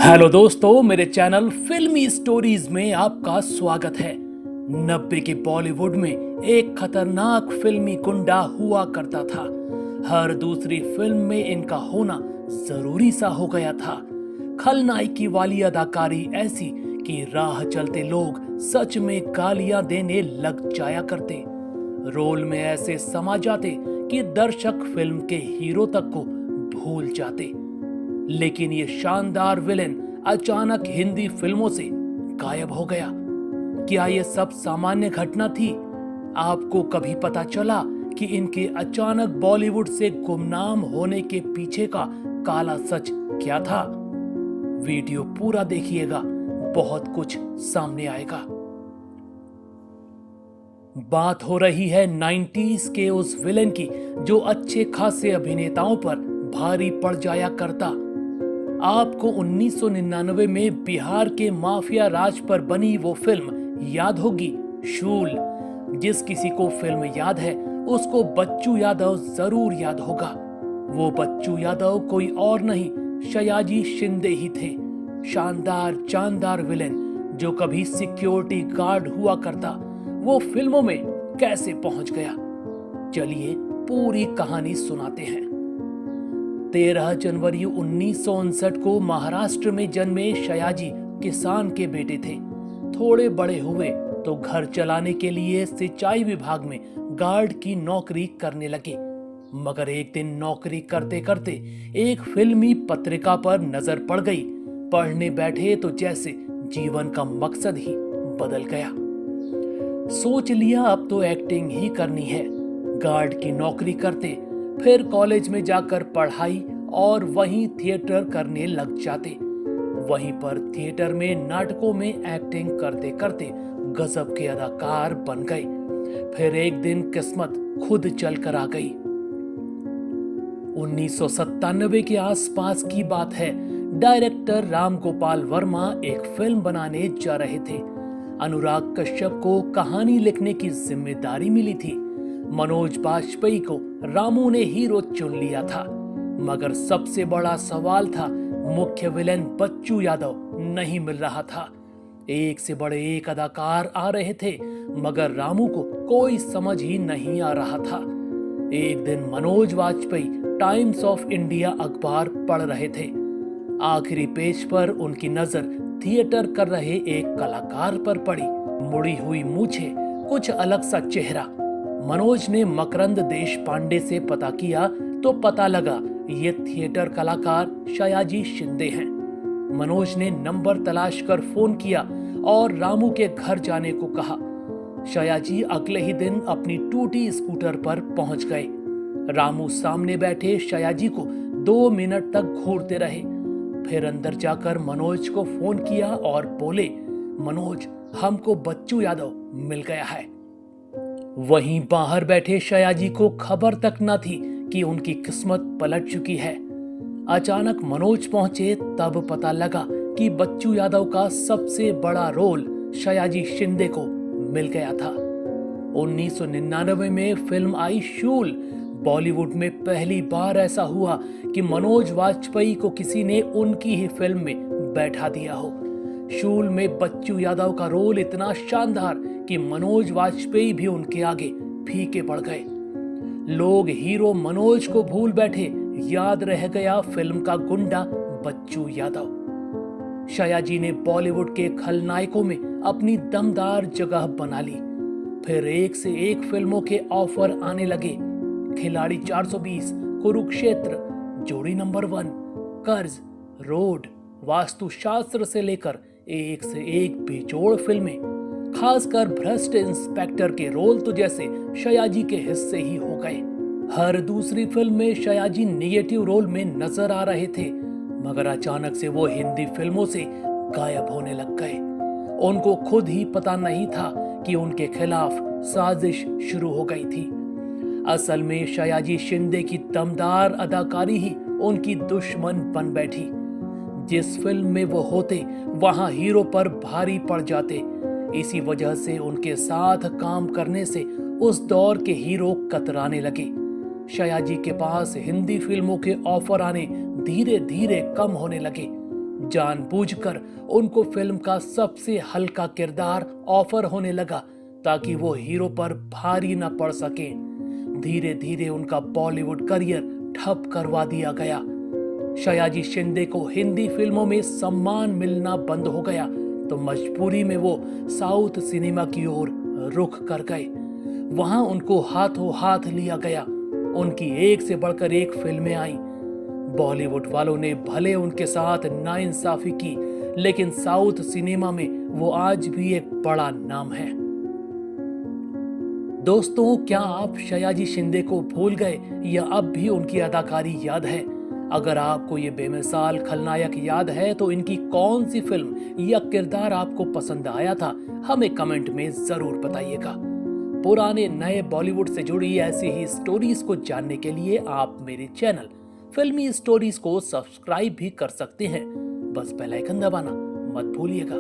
Hello दोस्तों, मेरे channel फिल्मी स्टोरीज में आपका स्वागत है। 90 के बॉलीवुड में एक खतरनाक फिल्मी गुंडा हुआ करता था। हर दूसरी फिल्म में इनका होना जरूरी सा हो गया था। खलनायकी वाली अदाकारी ऐसी कि राह चलते लोग सच में गालियां देने लग जाया करते। रोल में ऐसे समा जाते कि दर्शक फिल्म के हीरो तक को भूल जाते। लेकिन ये शानदार विलेन अचानक हिंदी फिल्मों से गायब हो गया। क्या ये सब सामान्य घटना थी? आपको कभी पता चला कि इनके अचानक बॉलीवुड से गुमनाम होने के पीछे का काला सच क्या था? वीडियो पूरा देखिएगा, बहुत कुछ सामने आएगा। बात हो रही है 90s के उस विलेन की जो अच्छे खासे अभिनेताओं पर भारी पड़ जाया करता। आपको 1999 में बिहार के माफिया राज पर बनी वो फिल्म याद होगी, शूल। जिस किसी को फिल्म याद है उसको बच्चू यादव जरूर याद होगा। वो बच्चू यादव कोई और नहीं, सयाजी शिंदे ही थे। शानदार जानदार विलेन जो कभी सिक्योरिटी गार्ड हुआ करता, वो फिल्मों में कैसे पहुंच गया? चलिए पूरी कहानी सुनाते हैं। 13 जनवरी 1959 को महाराष्ट्र में जन्मे सयाजी किसान के बेटे थे। थोड़े बड़े हुए तो घर चलाने के लिए सिंचाई विभाग में गार्ड की नौकरी करने लगे। मगर एक दिन नौकरी करते करते एक फिल्मी पत्रिका पर नजर पड़ गई। पढ़ने बैठे तो जैसे जीवन का मकसद ही बदल गया। सोच लिया अब तो एक्टिंग ही करनी है। गार्ड की नौकरी करते, फिर कॉलेज में जाकर पढ़ाई और वहीं थिएटर करने लग जाते। वहीं पर थिएटर में नाटकों में एक्टिंग करते करते गजब के अदाकार बन गए। फिर एक दिन किस्मत खुद चल कर आ गई। 1997 के आसपास की बात है। डायरेक्टर राम गोपाल वर्मा एक फिल्म बनाने जा रहे थे। अनुराग कश्यप को कहानी लिखने की जिम्मेदारी मिली थी। मनोज बाजपेयी को रामू ने हीरो चुन लिया था। मगर सबसे बड़ा सवाल था, मुख्य विलेन बच्चू यादव नहीं मिल रहा था। एक से बड़े एक अदाकार आ रहे थे, मगर रामू को कोई समझ ही नहीं आ रहा था। एक दिन Manoj Vajpayee times of India अखबार पढ़ रहे थे। आखिरी पेज पर उनकी नजर थिएटर कर रहे एक कलाकार पर पड़ी। मुड़ी हुई मूछें, कुछ अलग सा चेहरा। मनोज ने मकरंद देश पांडे से पता किया तो पता लगा ये थिएटर कलाकार सयाजी शिंदे हैं। मनोज ने नंबर तलाश कर फोन किया और रामू के घर जाने को कहा। सयाजी अगले ही दिन अपनी टूटी स्कूटर पर पहुंच गए। रामू सामने बैठे सयाजी को 2 मिनट तक घूरते रहे। फिर अंदर जाकर मनोज को फोन किया और बोले, मनोज, हमको बच्चू यादव मिल गया है। वहीं बाहर बैठे सयाजी को खबर तक न थी कि उनकी किस्मत पलट चुकी है। अचानक मनोज पहुंचे तब पता लगा कि बच्चू यादव का सबसे बड़ा रोल सयाजी शिंदे को मिल गया था। 1999 में फिल्म आई शूल। बॉलीवुड में पहली बार ऐसा हुआ कि मनोज वाजपेयी को किसी ने उनकी ही फिल्म में बैठा दिया हो। शूल में बच्चू यादव का रोल इतना शानदार कि मनोज वाजपेयी भी उनके आगे फीके पड़ गए। लोग हीरो मनोज को भूल बैठे, याद रह गया फिल्म का गुंडा बच्चू यादव। सयाजी ने बॉलीवुड के खलनायकों में अपनी दमदार जगह बना ली। फिर एक से एक फिल्मों के ऑफर आने लगे। खिलाड़ी 420, कुरुक्षेत्र, जोड़ी नंबर 1, कर्ज, रोड, वास्तुशास्त्र से लेकर एक से एक बेजोड़ फिल्में। खासकर भ्रष्ट इंस्पेक्टर के रोल तो जैसे सयाजी के हिस्से ही हो गए। हर दूसरी फिल्म में सयाजी नेगेटिव रोल में नजर आ रहे थे, मगर अचानक से वो हिंदी फिल्मों से गायब होने लग गए। उनको खुद ही पता नहीं था कि उनके खिलाफ साजिश शुरू हो गई थी। असल में सयाजी शिंदे की दमदार अदाकारी ही उनकी दुश्मन बन बैठी। जिस फिल्म में वो होते वहां हीरो पर भारी पड़ जाते। इसी वजह से उनके साथ काम करने से उस दौर के हीरो कतराने लगे। सयाजी के पास हिंदी फिल्मों के ऑफर आने धीरे धीरे कम होने लगे। जानबूझकर उनको फिल्म का सबसे हल्का किरदार ऑफर होने लगा ताकि वो हीरो पर भारी न पड़ सके। धीरे धीरे उनका बॉलीवुड करियर ठप करवा दिया गया। सयाजी शिंदे को हिंदी फिल्मों में सम्मान मिलना बंद हो गया तो मजबूरी में वो साउथ सिनेमा की ओर रुख कर गए। वहां उनको हाथों हाथ लिया गया। उनकी एक से बढ़कर एक फिल्में आई। बॉलीवुड वालों ने भले उनके साथ नाइंसाफी की, लेकिन साउथ सिनेमा में वो आज भी एक बड़ा नाम है। दोस्तों, क्या आप सयाजी शिंदे को भूल गए या अब भी उनकी अदाकारी याद है? अगर आपको ये बेमिसाल खलनायक याद है तो इनकी कौन सी फिल्म या किरदार आपको पसंद आया था, हमें कमेंट में जरूर बताइएगा। पुराने नए बॉलीवुड से जुड़ी ऐसी ही स्टोरीज को जानने के लिए आप मेरे चैनल फिल्मी स्टोरीज को सब्सक्राइब भी कर सकते हैं। बस बेल आइकन दबाना मत भूलिएगा।